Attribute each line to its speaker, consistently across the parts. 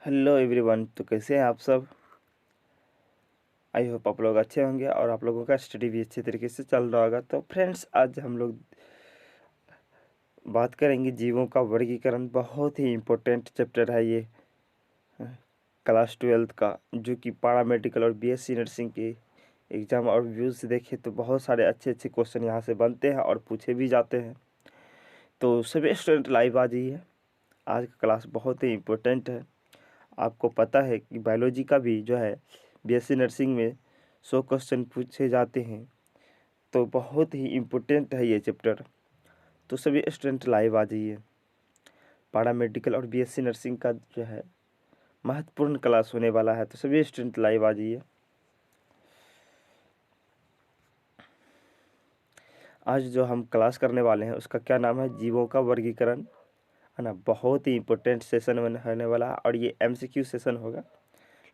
Speaker 1: Hello everyone. तो कैसे हैं आप सब? आई होप आप लोग अच्छे होंगे और आप लोगों का स्टडी भी अच्छे तरीके से चल रहा होगा। तो फ्रेंड्स, आज हम लोग बात करेंगे जीवों का वर्गीकरण। बहुत ही इम्पोर्टेंट चैप्टर है ये क्लास 12 का, जो कि पैरामेडिकल और बीएससी नर्सिंग के एग्ज़ाम और व्यूज़ से देखें तो बहुत सारे अच्छे अच्छे क्वेश्चन यहाँ से बनते हैं और पूछे भी जाते हैं। तो सभी स्टूडेंट लाइव आ जाइए। आज का क्लास बहुत ही इम्पोर्टेंट है। आपको पता है कि बायोलॉजी का भी जो है बीएससी नर्सिंग में 100 क्वेश्चन पूछे जाते हैं। तो बहुत ही इम्पोर्टेंट है ये चैप्टर। तो सभी स्टूडेंट लाइव आ जाइए। पैरामेडिकल और बीएससी नर्सिंग का जो है महत्वपूर्ण क्लास होने वाला है, तो सभी स्टूडेंट लाइव आ जाइए। आज जो हम क्लास करने वाले हैं उसका क्या नाम है? जीवों का वर्गीकरण, है ना। बहुत ही इम्पोर्टेंट सेशन होने वाला है और ये एमसीक्यू सेशन होगा।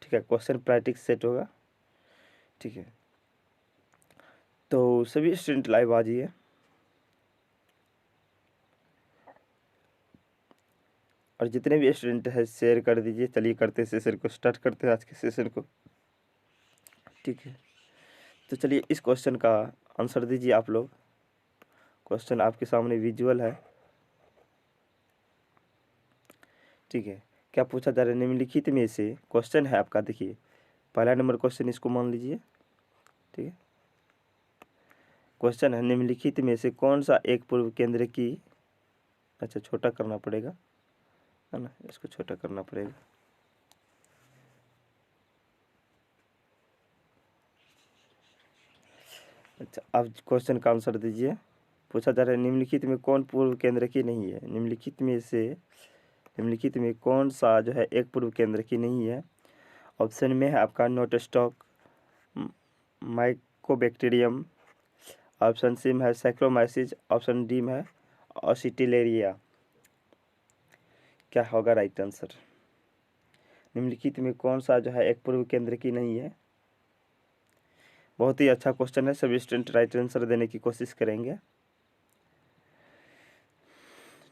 Speaker 1: ठीक है, क्वेश्चन प्रैक्टिस सेट होगा। ठीक है, तो सभी स्टूडेंट लाइव आ जाइए। और जितने भी स्टूडेंट हैं शेयर कर दीजिए। चलिए करते हैं सेशन को, स्टार्ट करते हैं आज के सेशन को। ठीक है, तो चलिए इस क्वेश्चन का आंसर दीजिए आप लोग। क्वेश्चन आपके सामने विजुअल है। ठीक है, क्या पूछा जा रहा है? निम्नलिखित में से क्वेश्चन है आपका, देखिए पहला नंबर क्वेश्चन, इसको मान लीजिए। ठीक है, क्वेश्चन है निम्नलिखित में से कौन सा एक पूर्व केंद्र की, अच्छा छोटा करना पड़ेगा, है ना, इसको छोटा करना पड़ेगा। अच्छा, अब क्वेश्चन का आंसर दीजिए। पूछा जा रहा है निम्नलिखित में कौन पूर्व केंद्र की नहीं है? निम्नलिखित में कौन सा जो है एक पूर्व केंद्र की नहीं है? ऑप्शन में है आपका नोटोस्टॉक, माइकोबैक्टीरियम, ऑप्शन सी में है सैक्रोमाइसिस, ऑप्शन डी में है ऑसिटिलेरिया। क्या होगा राइट आंसर? निम्नलिखित में कौन सा जो है एक पूर्व केंद्र की नहीं है? बहुत ही अच्छा क्वेश्चन है, सभी स्टूडेंट राइट आंसर देने की कोशिश करेंगे।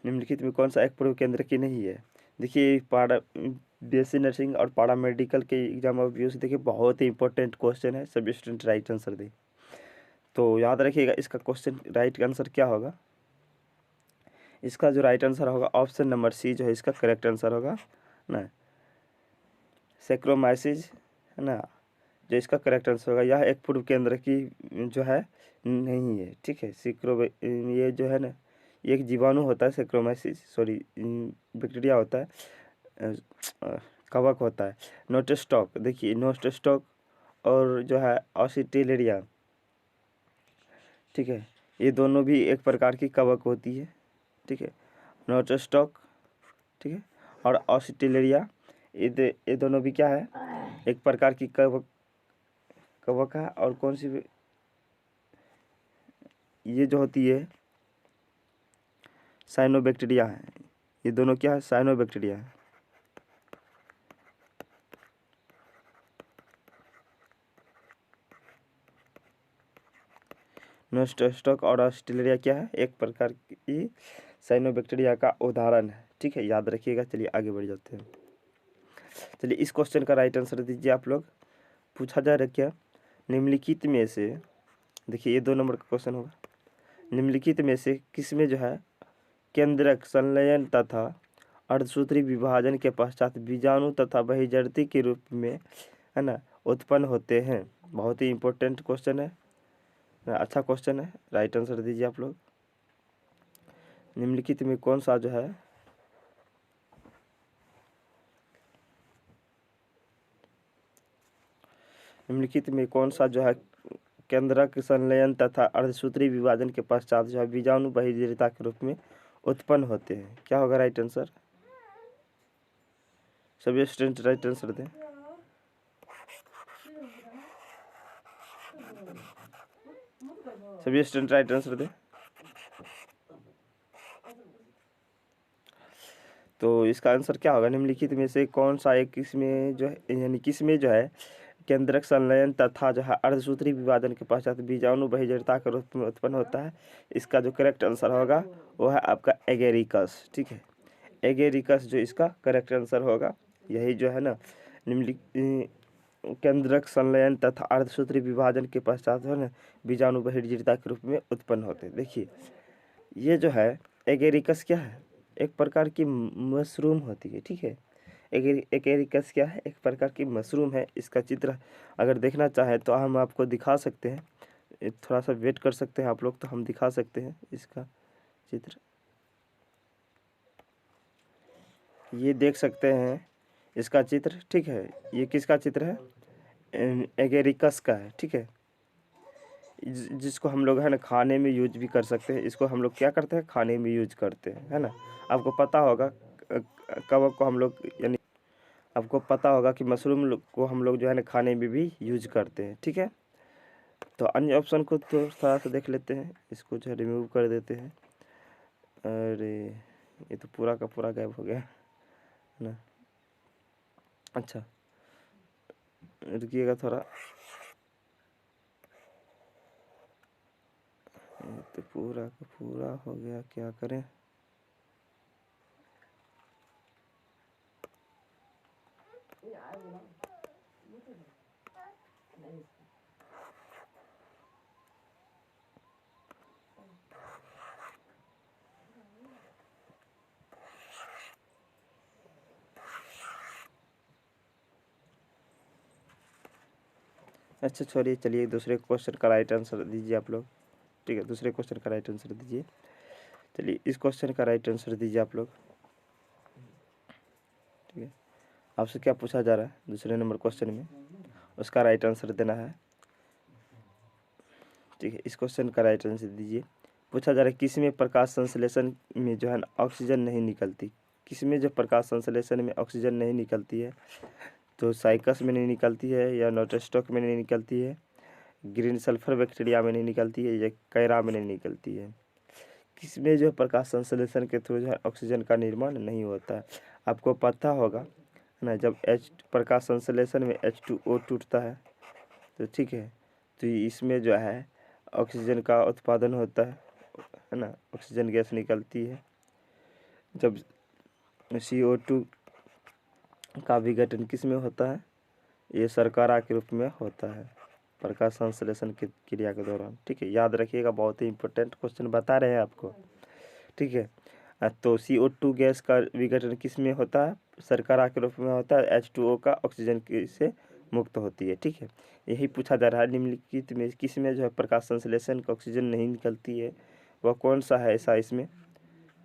Speaker 1: निम्नलिखित में कौन सा एक पूर्व केंद्र की नहीं है? देखिए बीएससी नर्सिंग और पैरामेडिकल के एग्जाम ऑफ व्यूज देखिए बहुत ही इंपॉर्टेंट क्वेश्चन है, सभी स्टूडेंट राइट आंसर दें। तो याद रखिएगा इसका क्वेश्चन राइट आंसर क्या होगा। इसका जो राइट आंसर होगा ऑप्शन नंबर सी जो है इसका करेक्ट आंसर होगा ना, सैक्रोमाइसिस, है ना, जो इसका करेक्ट आंसर होगा। यह एक पूर्व केंद्र की जो है नहीं है। ठीक है, ये जो है ना, ये एक जीवाणु होता है, सैक्रोमाइसिस सॉरी बैक्टीरिया होता है, कवक होता है। नोटोस्टॉक, देखिए नोटोस्टॉक और जो है ऑसिटिलेरिया, ठीक है, ये दोनों भी एक प्रकार की कवक होती है। ठीक है, नोटोस्टॉक, ठीक है, और ऑसिटिलेरिया, ये दोनों भी क्या है, एक प्रकार की कवक है। और कौन सी, ये जो होती है साइनोबैक्टीरिया है। ये दोनों क्या है? साइनोबैक्टीरिया है। नोस्टोस्टॉक और ऑस्ट्रेलिया क्या है? एक प्रकार की साइनोबैक्टीरिया का उदाहरण है। ठीक है, याद रखिएगा। चलिए आगे बढ़ जाते हैं। चलिए इस क्वेश्चन का राइट आंसर दीजिए आप लोग। पूछा जा रहा है क्या, निम्नलिखित में से, देखिए ये 2 नंबर का क्वेश्चन होगा। निम्नलिखित में से किसमें जो है केंद्रक संलयन तथा अर्धसूत्री विभाजन के पश्चात बीजाणु तथा बहिर्जड़ती के रूप में, है ना, उत्पन्न होते हैं? बहुत ही इंपॉर्टेंट क्वेश्चन है, अच्छा क्वेश्चन है। राइट आंसर दीजिए आप लोग। निम्नलिखित में कौन सा जो है निम्नलिखित में कौन सा जो है केंद्रक संलयन तथा अर्धसूत्री विभाजन के पश्चात जो है बीजाणु बहिर्जड़ता के रूप में उत्पन्न होते हैं? क्या होगा राइट आंसर? सभी स्टूडेंट राइट आंसर दें। सभी स्टूडेंट राइट आंसर दें। तो इसका आंसर क्या होगा? निम्नलिखित में से कौन सा एक किसमें जो है, यानी किसमें जो है केंद्रक संलयन तथा जो है अर्धसूत्री विभाजन के पश्चात बीजाणु बहिर्जड़ता के रूप में उत्पन्न होता है? इसका जो करेक्ट आंसर होगा वो है आपका एगेरिकस। ठीक है, एगेरिकस जो इसका करेक्ट आंसर होगा। यही जो है ना निम्नलिखित केंद्रक संलयन तथा अर्धसूत्री विभाजन के पश्चात है ना बीजाणु बहिर्जीविता के रूप में उत्पन्न होते हैं। देखिए ये जो है एगेरिकस क्या है, एक प्रकार की मशरूम होती है, ठीक है। एगेरिकस क्या है, एक प्रकार की मशरूम है। इसका चित्र अगर देखना चाहें तो हम आपको दिखा सकते हैं, थोड़ा सा वेट कर सकते हैं आप लोग, तो हम दिखा सकते हैं इसका चित्र। ये देख सकते हैं इसका चित्र, ठीक है। ये किसका चित्र है, एगेरिकस का है, ठीक है। जिसको हम लोग है ना खाने में यूज भी कर सकते हैं। इसको हम लोग क्या करते हैं, खाने में यूज करते हैं, है ना। आपको पता होगा कवक को हम लोग यानी आपको पता होगा कि मशरूम को हम लोग जो है ना खाने में भी यूज करते हैं, ठीक है। तो अन्य ऑप्शन को तो थोड़ा सा देख लेते हैं, इसको जो है रिमूव कर देते हैं। अरे ये तो पूरा का पूरा गायब हो गया ना। अच्छा रुकिएगा थोड़ा, ये तो पूरा का पूरा हो गया, क्या करें। अच्छा छोड़िए, चलिए दूसरे क्वेश्चन का राइट आंसर दीजिए आप लोग, ठीक है। दूसरे क्वेश्चन का राइट आंसर दीजिए। चलिए इस क्वेश्चन का राइट आंसर दीजिए आप लोग, ठीक है। आपसे क्या पूछा जा रहा है दूसरे नंबर क्वेश्चन में, उसका राइट आंसर देना है, ठीक है। इस क्वेश्चन का राइट आंसर दीजिए। पूछा जा रहा है किस में प्रकाश संश्लेषण में जो है ना ऑक्सीजन नहीं निकलती, किस में जो प्रकाश संश्लेषण में ऑक्सीजन नहीं निकलती है, तो साइकस में नहीं निकलती है, या नोटोस्टॉक में नहीं निकलती है, ग्रीन सल्फर बैक्टीरिया में नहीं निकलती है, या कैरा में नहीं निकलती है। किसमें जो प्रकाश संश्लेषण के थ्रू जो है ऑक्सीजन का निर्माण नहीं होता है। आपको पता होगा है ना, जब प्रकाश संश्लेषण में H2O टूटता है तो ठीक है, तो इसमें जो है ऑक्सीजन का उत्पादन होता है ना, ऑक्सीजन गैस निकलती है। जब CO2 का विघटन किस में होता है, ये शर्करा के रूप में होता है प्रकाश संश्लेषण की क्रिया के दौरान, ठीक है। याद रखिएगा, बहुत ही इंपॉर्टेंट क्वेश्चन बता रहे हैं आपको, ठीक है। तो CO2 गैस का विघटन किस में होता है, शर्करा के रूप में होता है। H2O का ऑक्सीजन से मुक्त होती है, ठीक है। यही पूछा जा रहा है निम्नलिखित में किस में जो है प्रकाश संश्लेषण का ऑक्सीजन नहीं निकलती है, वह कौन सा है ऐसा इसमें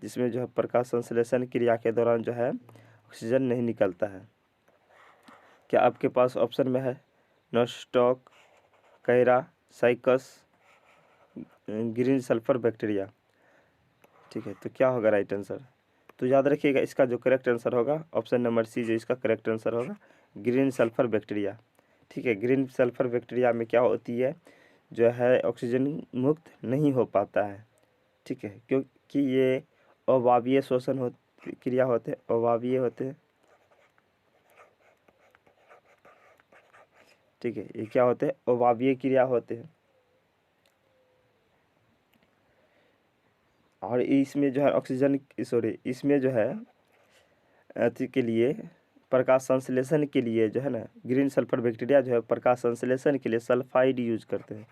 Speaker 1: जिसमें जो है प्रकाश संश्लेषण क्रिया के दौरान जो है ऑक्सीजन नहीं निकलता है। क्या आपके पास ऑप्शन में है नोटोस्टॉक, कैरा, साइकस, ग्रीन सल्फर बैक्टीरिया, ठीक है। तो क्या होगा राइट आंसर, तो याद रखिएगा इसका जो करेक्ट आंसर होगा ऑप्शन नंबर सी, जो इसका करेक्ट आंसर होगा ग्रीन सल्फर बैक्टीरिया, ठीक है। ग्रीन सल्फर बैक्टीरिया में क्या होती है, जो है ऑक्सीजन मुक्त नहीं हो पाता है, ठीक है, क्योंकि ये अवायवीय शोषण क्रिया होते हैं, अवायवीय होते हैं, ठीक है। ये क्या होते हैं, अवायवीय क्रिया होते हैं, और इसमें जो है ऑक्सीजन इसमें जो है अति के लिए प्रकाश संश्लेषण के लिए जो है ना ग्रीन सल्फर बैक्टीरिया जो है प्रकाश संश्लेषण के लिए सल्फाइड यूज करते हैं,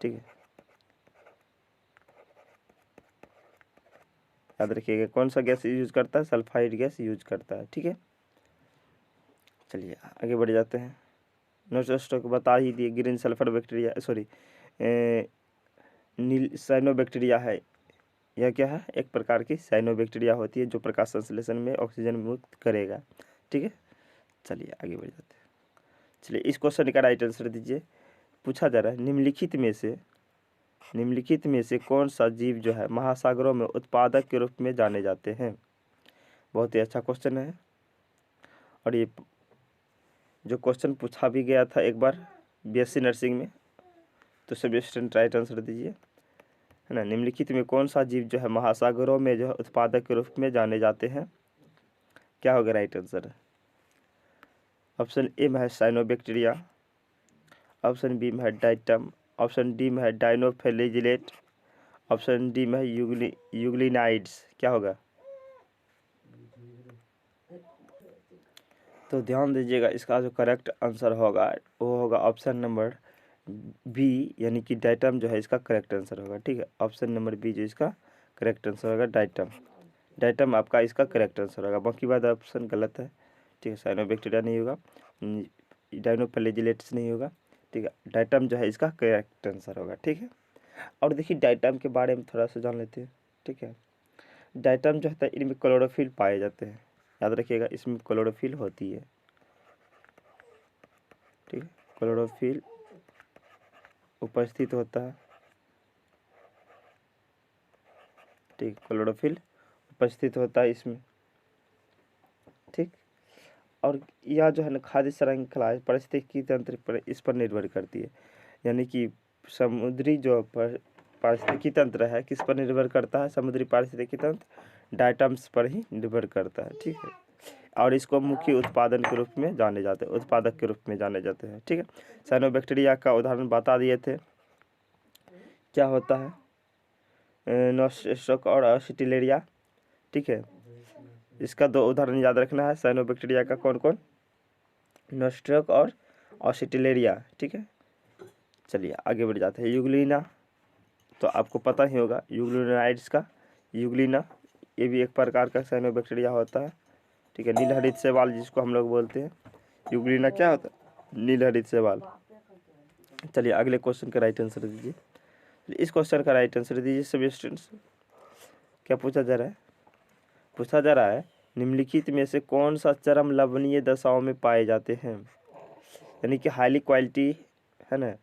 Speaker 1: ठीक है। याद रखिएगा कौन सा गैस यूज करता है, सल्फाइड गैस यूज करता है, ठीक है। चलिए आगे बढ़ जाते हैं। नोटोस्टॉक बता ही दिए, ग्रीन सल्फर बैक्टीरिया नील साइनोबैक्टीरिया है, यह क्या है, एक प्रकार की साइनोबैक्टीरिया होती है जो प्रकाश संश्लेषण में ऑक्सीजन मुक्त करेगा, ठीक है। चलिए आगे बढ़ जाते हैं। चलिए इस क्वेश्चन का राइट आंसर दीजिए। पूछा जा रहा है निम्नलिखित में से कौन सा जीव जो है महासागरों में उत्पादक के रूप में जाने जाते हैं। बहुत ही अच्छा क्वेश्चन है, और ये जो क्वेश्चन पूछा भी गया था एक बार BSc नर्सिंग में, तो सभी स्टूडेंट राइट आंसर दीजिए, है ना। निम्नलिखित में कौन सा जीव जो है महासागरों में जो है उत्पादक के रूप में जाने जाते हैं, क्या होगा राइट आंसर। ऑप्शन ए में है साइनोबैक्टीरिया, ऑप्शन बी में है डाइटम, ऑप्शन डी में है डाइनोफ्लैजिलेट, ऑप्शन डी में है यूग्लिनाइड्स, क्या होगा। तो ध्यान दीजिएगा, इसका जो करेक्ट आंसर होगा वो होगा ऑप्शन नंबर बी, यानी कि डाइटम जो है इसका करेक्ट आंसर होगा। ठीक है, ऑप्शन नंबर बी जो इसका करेक्ट आंसर होगा डाइटम। डाइटम आपका इसका करेक्ट आंसर होगा, बाकी बाद ऑप्शन गलत है। ठीक है, साइनोबैक्टीरिया नहीं होगा, डाइनोफ्लैजिलेट्स नहीं होगा। ठीक है, डाइटम जो है इसका करेक्ट आंसर होगा। ठीक है, और देखिए डाइटम के बारे में थोड़ा सा जान लेते हैं। ठीक है, डाइटम जो होता है इनमें क्लोरोफिल पाए जाते हैं, याद रखिएगा इसमें क्लोरोफिल होती है। ठीक है, क्लोरोफिल उपस्थित होता है। ठीक, क्लोरोफिल उपस्थित होता है इसमें। ठीक, और यह जो है ना खाद्य श्रृंखला पारिस्थितिकी तंत्र पर इस पर निर्भर करती है, यानी कि समुद्री जो पारिस्थितिकी तंत्र है किस पर निर्भर करता है, समुद्री पारिस्थितिकी तंत्र डाइटम्स पर ही निर्भर करता है। ठीक है, और इसको मुख्य उत्पादन के रूप में जाने जाते हैं, उत्पादक के रूप में जाने जाते हैं। ठीक है, साइनोबैक्टीरिया का उदाहरण बता दिए थे, क्या होता है, नोस्ट्रक और ऑसिटिलेरिया। ठीक है, इसका 2 उदाहरण याद रखना है साइनोबैक्टीरिया का, कौन कौन, नोस्ट्रक और ऑसिटिलेरिया। ठीक है, चलिए आगे बढ़ जाते हैं। यूग्लिना तो आपको पता ही होगा, यूग्लिनाइड्स का, यूग्लिना ये भी एक प्रकार का साइनोबैक्टीरिया होता है। ठीक है, नीलहरित शैवाल जिसको हम लोग बोलते हैं, यूग्लिना क्या होता है, नीलहरित शैवाल। चलिए अगले क्वेश्चन का राइट आंसर दीजिए। इस क्वेश्चन का राइट आंसर दीजिए सभी स्टूडेंट्स। क्या पूछा जा रहा है, पूछा जा रहा है निम्नलिखित में से कौन सा चरम लवणीय दशाओं में पाए जाते हैं, यानी कि हाईली क्वालिटी है ना,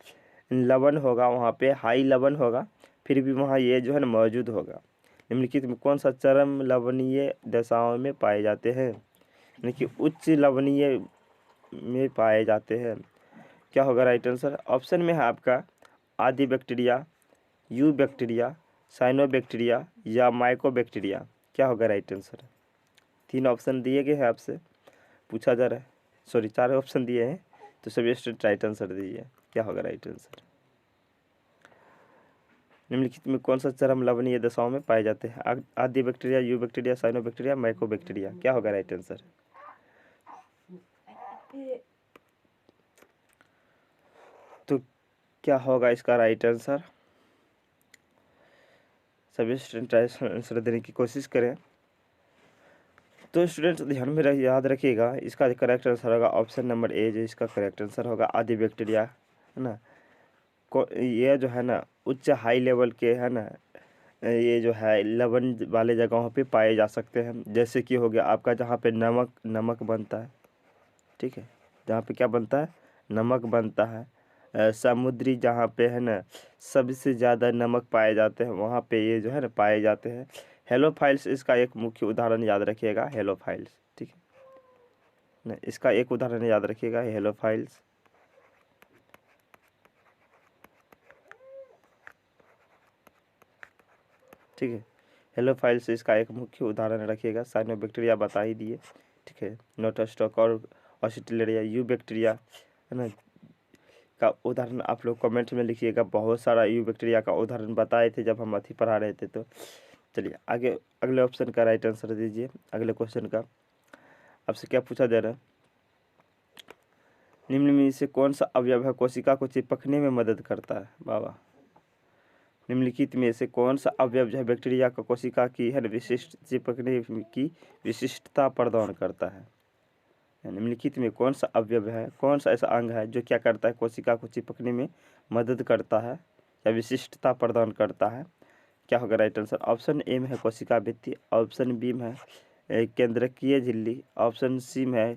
Speaker 1: लवण होगा वहाँ पे, हाई लवण होगा, फिर भी वहाँ ये जो है ना मौजूद होगा। निम्नलिखित में कौन सा चरम लवणीय दशाओं में पाए जाते हैं, यानी कि उच्च लवणीय में पाए जाते हैं। क्या होगा राइट आंसर, ऑप्शन में है आपका आदि बैक्टीरिया, यू बैक्टीरिया, साइनोबैक्टीरिया या माइकोबैक्टीरिया। क्या होगा राइट आंसर, 3 ऑप्शन दिए गए हैं आपसे, पूछा जा रहा है, सॉरी 4 ऑप्शन दिए हैं, तो सभी स्टूडेंट राइट आंसर दीजिए। क्या होगा राइट आंसर, निम्नलिखित में कौन सा चरम लवणीय दशाओं में पाए जाते हैं, आदि bacteria, you bacteria, cyanobacteria, mycobacteria. क्या होगा राइट आंसर, तो क्या होगा इसका राइट आंसर, सभी स्टूडेंट आंसर देने की कोशिश करें। तो स्टूडेंट्स ध्यान में याद रखिएगा, इसका करेक्ट आंसर होगा ऑप्शन नंबर ए, जो इसका करेक्ट आंसर होगा आदि बैक्टीरिया, है ना। ये जो है ना उच्च हाई लेवल के है ना, ये जो है लवण वाले जगहों पे पाए जा सकते हैं, जैसे कि हो गया आपका जहाँ पे नमक बनता है। ठीक है, जहाँ पे क्या बनता है, नमक बनता है। समुद्री जहाँ पे है ना सबसे ज़्यादा नमक पाए जाते हैं, वहाँ पे ये जो है ना पाए जाते हैं। हेलोफाइल्स इसका एक मुख्य उदाहरण याद रखिएगा, हेलोफाइल्स। ठीक है ना, इसका एक उदाहरण याद रखिएगा, हेलोफाइल्स। ठीक है, हेलोफाइल्स इसका एक मुख्य उदाहरण रखिएगा, साइनोबैक्टीरिया बता ही दिए। ठीक है, नोटोस्टॉक और ऑसिटिलेरिया, यू बैक्टीरिया है ना का उदाहरण आप लोग कमेंट में लिखिएगा। बहुत सारा यू बैक्टीरिया का उदाहरण बताए थे जब हम अथी पढ़ा रहे थे। तो चलिए आगे अगले ऑप्शन का राइट आंसर दीजिए। अगले क्वेश्चन का आपसे क्या पूछा जा रहा है, निम्न में से कौन सा अवयव है कोशिका को चिपकने में मदद करता है, बाबा। निम्नलिखित में से कौन सा अवयव जो है बैक्टीरिया का कोशिका की है विशिष्ट चिपकने की विशिष्टता प्रदान करता है। निम्नलिखित में कौन सा अवयव है, कौन सा ऐसा अंग है जो क्या करता है, कोशिका को चिपकने में मदद करता है या विशिष्टता प्रदान करता है। क्या होगा राइट आंसर, ऑप्शन ए में है कोशिका भित्ति, ऑप्शन बी में है केंद्रकीय झिल्ली, ऑप्शन सी में है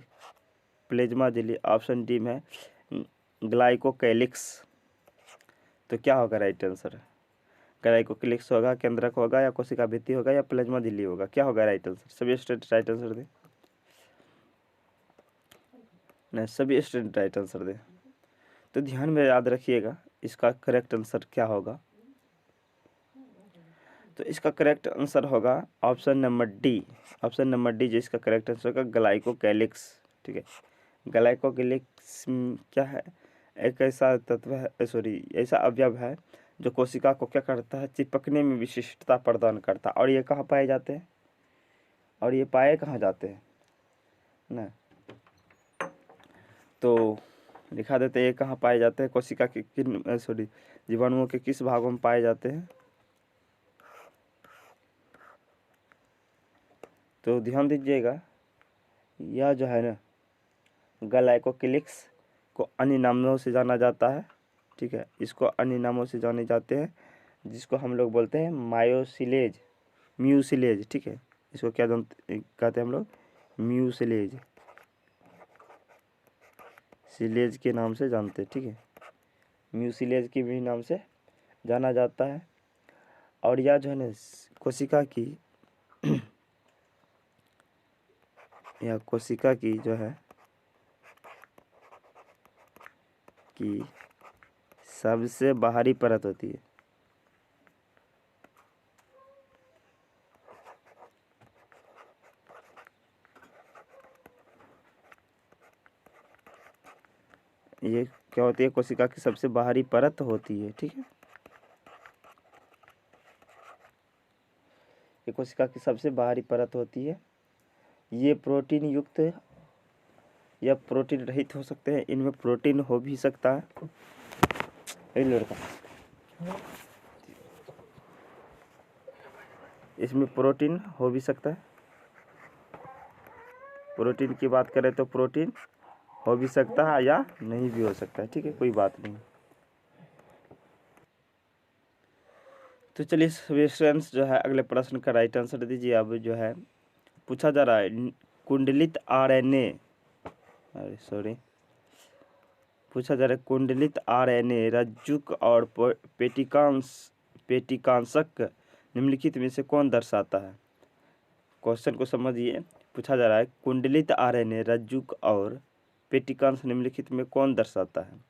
Speaker 1: प्लेज्मा झिल्ली, ऑप्शन डी में है ग्लाइकोकैलिक्स। तो क्या होगा राइट आंसर, ग्लाइकोकैलिक्स होगा, केंद्रक होगा या कोशिका भित्ति होगा या प्लेज्मा झिल्ली होगा। क्या होगा राइट आंसर, सभी स्टूडेंट राइट आंसर दें, नहीं सभी स्टूडेंट राइट आंसर दें। तो ध्यान में याद रखिएगा इसका करेक्ट आंसर क्या होगा, तो इसका करेक्ट आंसर होगा option number D. Option number D जो इसका करेक्ट आंसर होगा ग्लाइकोकैलिक्स। ठीक है, ग्लाइकोकैलिक्स क्या है, एक ऐसा तत्व है, सॉरी ऐसा अवयव है जो कोशिका को क्या करता है, चिपकने में विशिष्टता प्रदान करता है। और ये कहाँ पाए जाते हैं, और ये पाए कहाँ जाते हैं ना, तो दिखा देते हैं ये कहाँ पाए जाते हैं, कोशिका के किन जीवाणुओं के किस भागों में पाए जाते हैं। तो ध्यान दीजिएगा, यह जो है ना गलाइकोक्लिक्स को अन्य नामों से जाना जाता है, ठीक है, इसको अन्य नामों से जाने जाते हैं, जिसको हम लोग बोलते हैं मायोसिलेज, म्यूसिलेज, ठीक है, इसको क्या कहते हैं हम लोग, म्यूसिलेज, सिलेज के नाम से जानते हैं, ठीक है, म्यूसिलेज के भी नाम से जाना जाता है। और यह जो है ना कोशिका की यह कोशिका की जो है कि सबसे बाहरी परत होती है। ये क्या होती है, कोशिका की सबसे बाहरी परत होती है, ठीक है, ये कोशिका की सबसे बाहरी परत होती है। ये प्रोटीन युक्त या प्रोटीन रहित हो सकते हैं, इनमें प्रोटीन हो भी सकता है, लड़का इसमें प्रोटीन हो भी सकता है। प्रोटीन की बात करें तो प्रोटीन हो भी सकता है या नहीं भी हो सकता है, ठीक है, कोई बात नहीं। तो चलिए सभी स्टूडेंट्स जो है अगले प्रश्न का राइट आंसर दीजिए। अब जो है पूछा जा रहा है कुंडलित आरएनए, अरे सॉरी, पूछा जा रहा है कुंडलित आरएनए रज्जुक और पेटिकांशक निम्नलिखित में से कौन दर्शाता है। क्वेश्चन को समझिए, पूछा जा रहा है कुंडलित आरएनए रज्जुक और पेटिकांश निम्नलिखित में कौन दर्शाता है,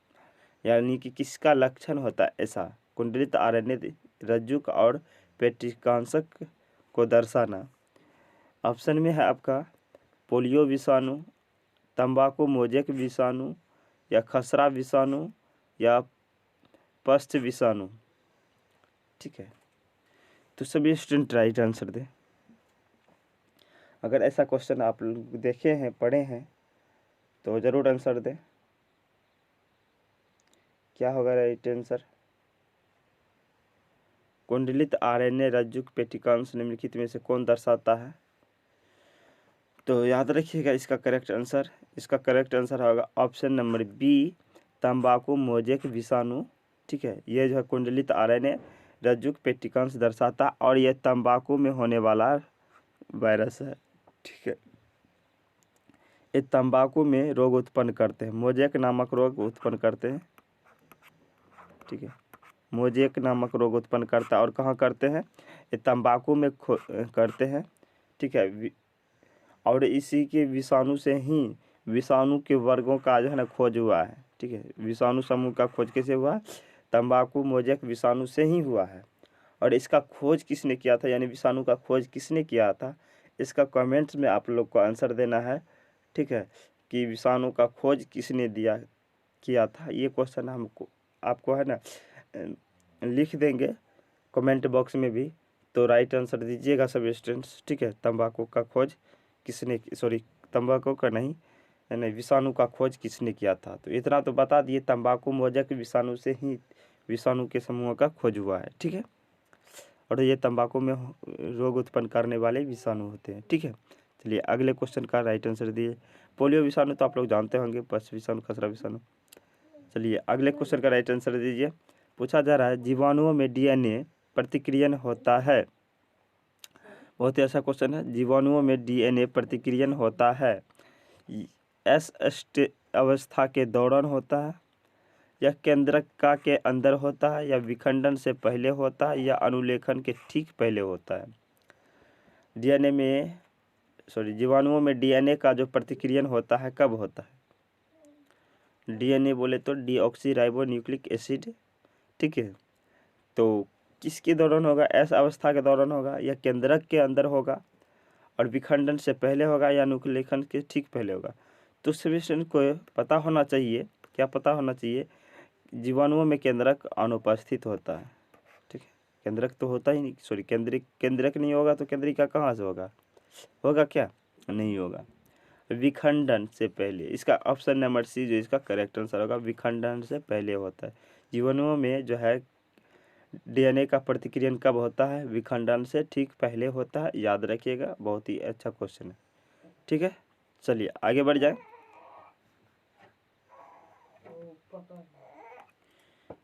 Speaker 1: यानी कि किसका लक्षण होता है ऐसा कुंडलित आरएनए रज्जुक और पेटिकांशक को दर्शाना। ऑप्शन में है आपका पोलियो विषाणु, तंबाकू मोजेक विषाणु, या खसरा विषाणु, या पस्ट विषाणु, ठीक है। तो सभी स्टूडेंट राइट आंसर दें। अगर ऐसा क्वेश्चन आप लोग देखे हैं, पढ़े हैं, तो ज़रूर आंसर दें। क्या होगा राइट आंसर, कुंडलित आरएनए रज्जुक पेटिकांश निम्नलिखित में से कौन दर्शाता है। तो याद रखिएगा इसका करेक्ट आंसर होगा ऑप्शन नंबर बी, तंबाकू मोजेक विषाणु, ठीक है। ये जो है कुंडलित आरएनए रज्जुक पेटिकांश दर्शाता, और ये तंबाकू में होने वाला वायरस है, ठीक है। ये तंबाकू में रोग उत्पन्न करते हैं, मोजेक नामक रोग उत्पन्न करते हैं, ठीक है, मोजेक नामक रोग उत्पन्न करता है। और कहाँ करते हैं, ये तंबाकू में करते हैं, ठीक है। और इसी के विषाणु से ही विषाणु के वर्गों का जो है ना खोज हुआ है, ठीक है। विषाणु समूह का खोज कैसे हुआ, तंबाकू मोजेक विषाणु से ही हुआ है। और इसका खोज किसने किया था, यानी विषाणु का खोज किसने किया था, इसका कमेंट्स में आप लोग को आंसर देना है, ठीक है, कि विषाणु का खोज किसने किया था। ये क्वेश्चन हमको आपको है ना लिख देंगे कमेंट बॉक्स में भी, तो राइट आंसर दीजिएगा सभी स्टूडेंट्स, ठीक है। तंबाकू का खोज किसने, सॉरी तंबाकू का नहीं, विषाणु का खोज किसने किया था। तो इतना तो बता दिए, तंबाकू मोजेक विषाणु से ही विषाणु के समूह का खोज हुआ है, ठीक है। और ये तंबाकू में रोग उत्पन्न करने वाले विषाणु होते हैं, ठीक है। चलिए अगले क्वेश्चन का राइट आंसर दिए। पोलियो विषाणु तो आप लोग जानते होंगे, पशु विषाणु, खसरा विषाणु। चलिए अगले क्वेश्चन का राइट आंसर दीजिए। पूछा जा रहा है जीवाणुओं में डीएनए प्रतिक्रियन होता है। बहुत ही अच्छा क्वेश्चन है। जीवाणुओं में डीएनए प्रतिक्रियन होता है, एस अवस्था के दौरान होता है, या केंद्रका के अंदर होता है, या विखंडन से पहले होता है, या अनुलेखन के ठीक पहले होता है। डीएनए में जीवाणुओं में डीएनए का जो प्रतिक्रियन होता है कब होता है। डीएनए बोले तो डीऑक्सी न्यूक्लिक एसिड, ठीक है। तो किसके दौरान होगा, एस अवस्था के दौरान होगा, या केंद्रक के अंदर होगा, और विखंडन से पहले होगा, या अनुलेखन के ठीक पहले होगा। तो सभी को पता होना चाहिए, क्या पता होना चाहिए, जीवाणुओं में केंद्रक अनुपस्थित होता है, ठीक है। केंद्रक तो होता ही नहीं, केंद्रक नहीं होगा तो केंद्रिका कहाँ से होगा क्या, नहीं होगा। विखंडन से पहले। इसका ऑप्शन नंबर सी जो इसका करेक्ट आंसर होगा, विखंडन से पहले होता है। जीवाणुओं में जो है डीएनए का प्रतिक्रियन कब होता है? विखंडन से ठीक पहले होता है, याद रखिएगा, बहुत ही अच्छा क्वेश्चन है। ठीक है, चलिए आगे बढ़ जाए।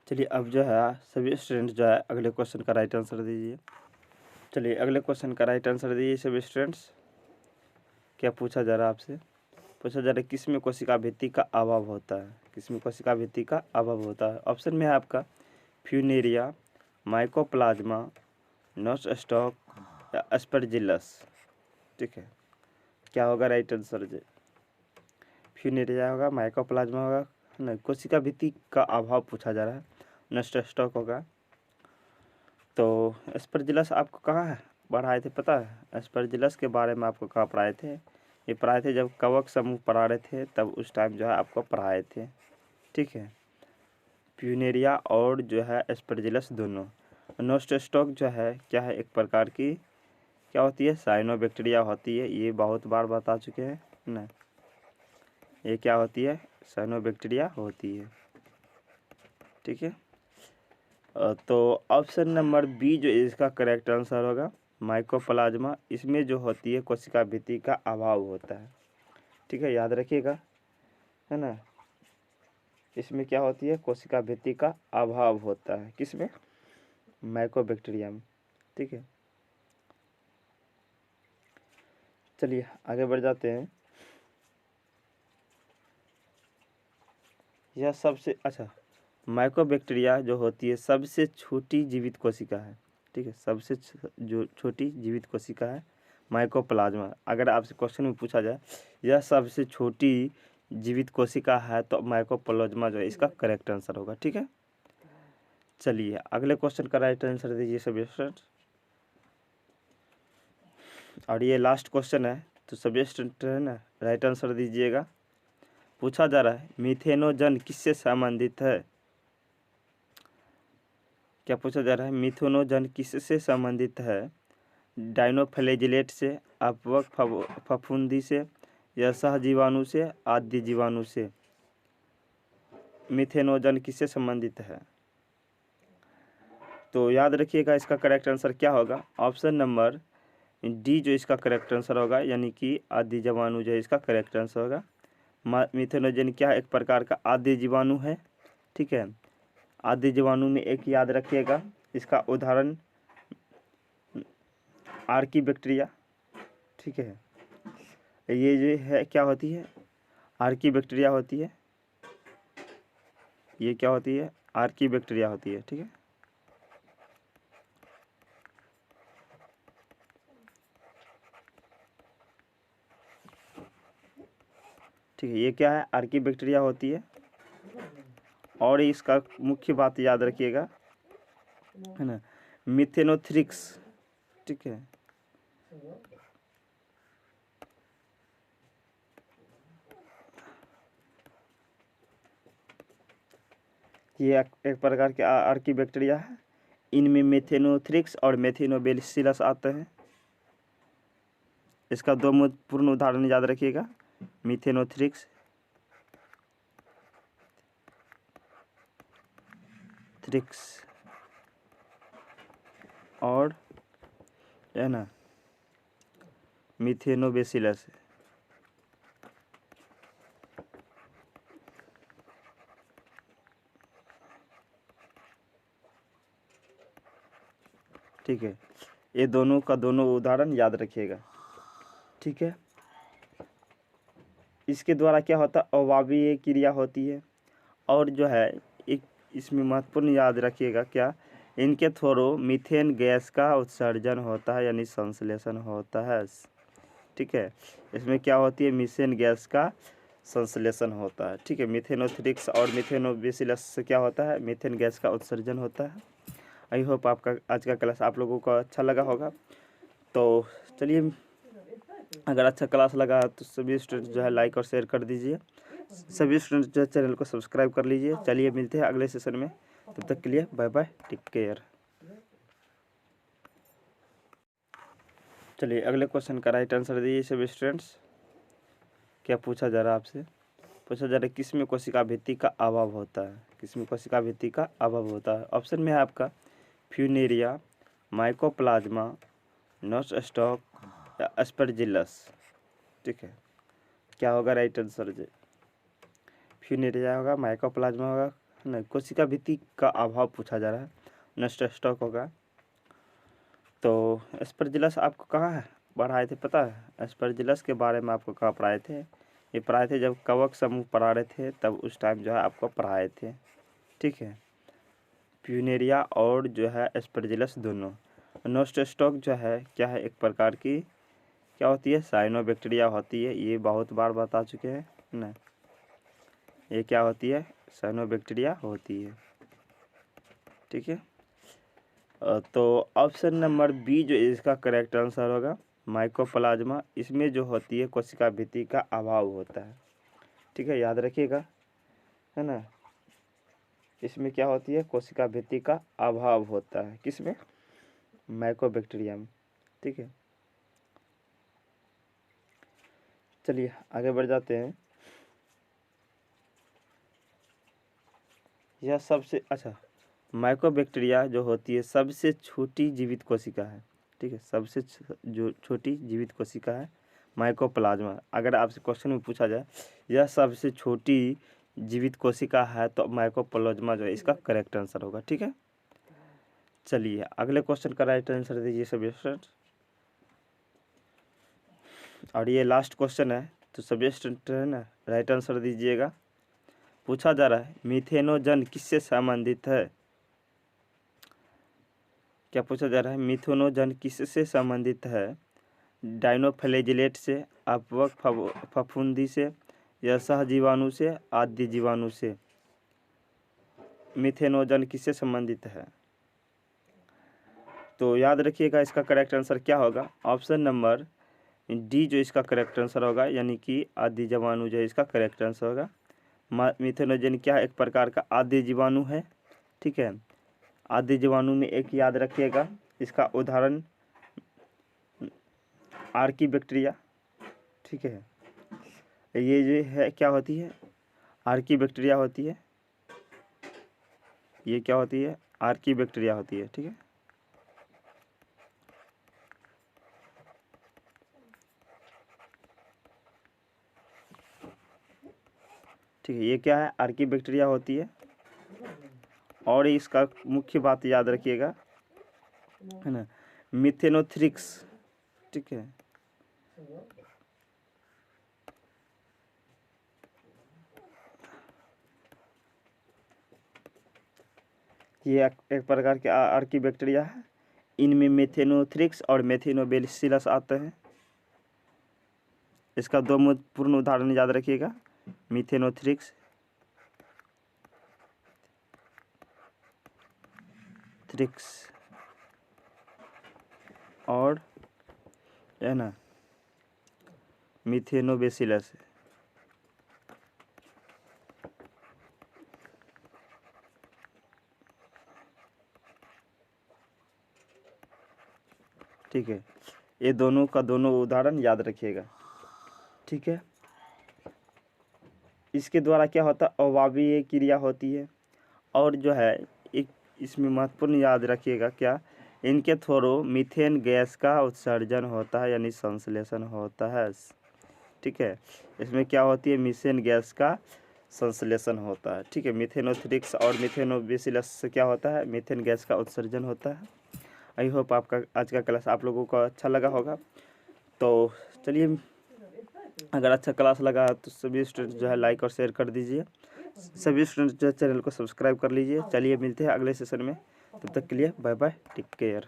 Speaker 1: चलिए अब जो है सभी स्टूडेंट जो है अगले क्वेश्चन का राइट आंसर दीजिए। चलिए अगले क्वेश्चन का राइट आंसर दीजिए सभी स्टूडेंट्स। क्या पूछा जा रहा है आपसे? पूछा जा रहा है किसमें कोशिका भित्ति का अभाव होता है? किसमें कोशिका भित्ति का अभाव होता है? ऑप्शन में है आपका फ्यूनेरिया, माइकोप्लाज्मा, नोस्टॉक या एस्परजिलस। ठीक है, क्या होगा राइट आंसर? जी फ्यूनेरिया होगा, माइकोप्लाज्मा होगा, है ना, कोशिका भित्ति का अभाव पूछा जा रहा है, नोस्टॉक होगा। तो एस्परजिलस आपको कहाँ है पढ़ाए थे पता है? एस्परजिलस के बारे में आपको कहाँ पढ़ाए थे? ये पढ़ाए थे जब कवक समूह पढ़ा रहे थे, तब उस टाइम जो है आपको पढ़ाए थे। ठीक है, प्यूनेरिया और जो है एस्परजिलस दोनों। नोस्टॉक जो है क्या है? एक प्रकार की क्या होती है? साइनोबैक्टीरिया होती है, ये बहुत बार बता चुके हैं ना। ये क्या होती है? साइनोबैक्टीरिया होती है। ठीक है, तो ऑप्शन नंबर बी जो इसका करेक्ट आंसर होगा, माइकोप्लाज्मा, इसमें जो होती है कोशिका भित्ति का अभाव होता है। ठीक है, याद रखिएगा, है ना। इसमें क्या होती है? कोशिका भित्ति का अभाव होता है। किसमें? माइकोबैक्टीरिया में। ठीक है, चलिए आगे बढ़ जाते हैं। यह सबसे अच्छा, माइकोबैक्टीरिया जो होती है सबसे छोटी जीवित कोशिका है। ठीक है, सबसे जो छोटी जीवित कोशिका है माइकोप्लाज्मा। अगर आपसे क्वेश्चन में पूछा जाए यह सबसे छोटी जीवित कोशिका है, तो माइकोप्लाज्मा जो है इसका करेक्ट आंसर होगा। ठीक है, चलिए अगले क्वेश्चन का राइट आंसर दीजिए सभी स्टूडेंट। और ये लास्ट क्वेश्चन है, तो सभी स्टूडेंट है ना राइट आंसर दीजिएगा। पूछा जा रहा है मिथेनोजन किससे संबंधित है? क्या पूछा जा रहा है? मिथेनोजन किससे संबंधित है? डाइनोफ्लैजिलेट से, अपवर्ग फफूंदी से, या सहजीवाणु से, आद्य जीवाणु से? मिथेनोजन किससे संबंधित है? तो याद रखिएगा इसका करेक्ट आंसर क्या होगा। ऑप्शन नंबर डी जो इसका करेक्ट आंसर होगा, यानी कि आद्य जीवाणु जो है इसका करेक्ट आंसर होगा। मिथेनोजन क्या है? एक प्रकार का आद्य जीवाणु है। ठीक है, आद्य जीवाणु में एक याद रखिएगा, इसका उदाहरण आर्की बैक्टीरिया। ठीक है, ये जो है क्या होती है? आर्की बैक्टीरिया होती है। ये क्या होती है? आर्की बैक्टीरिया होती है। ठीक है, ठीक है, ये क्या है? आर्की बैक्टीरिया होती है। और इसका मुख्य बात याद रखिएगा, है ना, मिथेनोथ्रिक्स। ठीक है, ये एक प्रकार के आर्की बैक्टीरिया है। इनमें मेथेनोथ्रिक्स और मेथिनोबैसिलस आते हैं। इसका दो महत्वपूर्ण उदाहरण याद रखिएगा, मिथेनोथ्रिक्स और है ना मिथेनोबैसिलस। ठीक है, ये दोनों का दोनों उदाहरण याद रखिएगा। ठीक है, इसके द्वारा क्या होता है? अवायवीय क्रिया होती है। और जो है एक इसमें महत्वपूर्ण याद रखिएगा क्या, इनके थ्रू मीथेन गैस का उत्सर्जन होता है, यानी संश्लेषण होता है। ठीक है, इसमें क्या होती है? मीथेन गैस का संश्लेषण होता है। ठीक है, मिथेनोथ्रिक्स और मिथेनोबैसिलस से क्या होता है? मीथेन गैस का उत्सर्जन होता है। आई होप आपका आज का क्लास आप लोगों को अच्छा लगा होगा। तो चलिए, अगर अच्छा क्लास लगा तो सभी स्टूडेंट जो है लाइक और शेयर कर दीजिए। सभी स्टूडेंट जो है चैनल को सब्सक्राइब कर लीजिए। चलिए मिलते हैं अगले सेशन में, तब तक के लिए बाय बाय, टेक केयर। चलिए अगले क्वेश्चन का राइट आंसर दीजिए सभी स्टूडेंट्स। क्या पूछा जा रहा है आपसे? पूछा जा रहा है किस में कोशिका भित्ति का अभाव होता है? किस में कोशिका भित्ति का अभाव होता है? ऑप्शन में है आपका फ्यूनेरिया, माइकोप्लाज्मा, नॉस स्टॉक या एस्परजिलस। ठीक है, क्या होगा राइट आंसर जी? फ्यूनेरिया होगा, माइकोप्लाज्मा होगा, नहीं कोशिका भित्ति का अभाव पूछा जा रहा है, नॉस स्टॉक होगा। तो एस्परजिलस आपको कहाँ है पढ़ाए थे पता है? एस्परजिलस के बारे में आपको कहाँ पढ़ाए थे? ये पढ़ाए थे जब कवक समूह पढ़ा रहे थे, तब उस टाइम जो है आपको पढ़ाए थे। ठीक है, प्यूनेरिया और जो है एस्परजिलस दोनों। नोस्टोस्टॉक जो है क्या है, एक प्रकार की क्या होती है, साइनोबैक्टीरिया होती है। ये बहुत बार बता चुके हैं ना, ये क्या होती है, साइनोबैक्टीरिया होती है। ठीक है, तो ऑप्शन नंबर बी जो इसका करेक्ट आंसर होगा माइकोप्लाज्मा। इसमें जो होती है कोशिका भित्ति का अभाव होता है। ठीक है, याद रखिएगा, है ना। इसमें क्या होती है, कोशिका भित्ति का अभाव होता है। किसमें? माइकोबैक्टीरिया में। ठीक है, चलिए आगे बढ़ जाते हैं। यह सबसे अच्छा, माइकोबैक्टीरिया जो होती है सबसे छोटी जीवित कोशिका है। ठीक है, सबसे जो छोटी जीवित कोशिका है माइकोप्लाज्मा। अगर आपसे क्वेश्चन में पूछा जाए यह सबसे छोटी जीवित कोशिका है, तो माइकोप्लाज्मा जो है इसका करेक्ट आंसर होगा। ठीक है, चलिए अगले क्वेश्चन का राइट आंसर दीजिए सभी स्टूडेंट। और ये लास्ट क्वेश्चन है, तो सभी स्टूडेंट है ना राइट आंसर दीजिएगा। पूछा जा रहा है मिथेनोजन किससे संबंधित है? क्या पूछा जा रहा है, मिथेनोजन किससे संबंधित है? डाइनोफ्लैजिलेट से, अपवर्क फफूंदी से, या सहजीवाणु से, आद्य जीवाणु से? मिथेनोजन किससे संबंधित है? तो याद रखिएगा इसका करेक्ट आंसर क्या होगा। ऑप्शन नंबर डी जो इसका करेक्ट आंसर होगा, यानी कि आद्य जीवाणु जो है इसका करेक्ट आंसर होगा। मिथेनोजन क्या है, एक प्रकार का आद्य जीवाणु है। ठीक है, आद्य जीवाणु में एक याद रखिएगा, इसका उदाहरण आर्कीबैक्टीरिया। ठीक है, ये जो है क्या होती है, आर्कीबैक्टीरिया होती है। ये क्या होती है, आर्कीबैक्टीरिया होती है। ठीक है, ठीक है, ये क्या है, आर्कीबैक्टीरिया होती है। और इसका मुख्य बात याद रखिएगा, है ना, मिथेनोथ्रिक्स। ठीक है, ये एक प्रकार के आर्कीबैक्टीरिया है। इनमें मेथेनोथ्रिक्स और मेथिनोबैसिलस आते हैं। इसका दो पूर्ण उदाहरण याद रखिएगा, मिथेनोथ्रिक्स और है ना मिथेनोबैसिलस। ठीक है, ये दोनों का दोनों उदाहरण याद रखिएगा। ठीक है, इसके द्वारा क्या होता है, अवायवीय क्रिया होती है। और जो है एक इसमें महत्वपूर्ण याद रखिएगा क्या, इनके थ्रू मीथेन गैस का उत्सर्जन होता है, यानी संश्लेषण होता है। ठीक है, इसमें क्या होती है, मीथेन गैस का संश्लेषण होता है। ठीक है, मिथेनोथ्रिक्स और मिथेनोबैसिलस से क्या होता है, मीथेन गैस का उत्सर्जन होता है। आई होप आपका आज का क्लास आप लोगों को अच्छा लगा होगा। तो चलिए, अगर अच्छा क्लास लगा तो सभी स्टूडेंट जो है लाइक और शेयर कर दीजिए। सभी स्टूडेंट जो है चैनल को सब्सक्राइब कर लीजिए। चलिए मिलते हैं अगले सेशन में, तब तक के लिए बाय बाय, टेक केयर।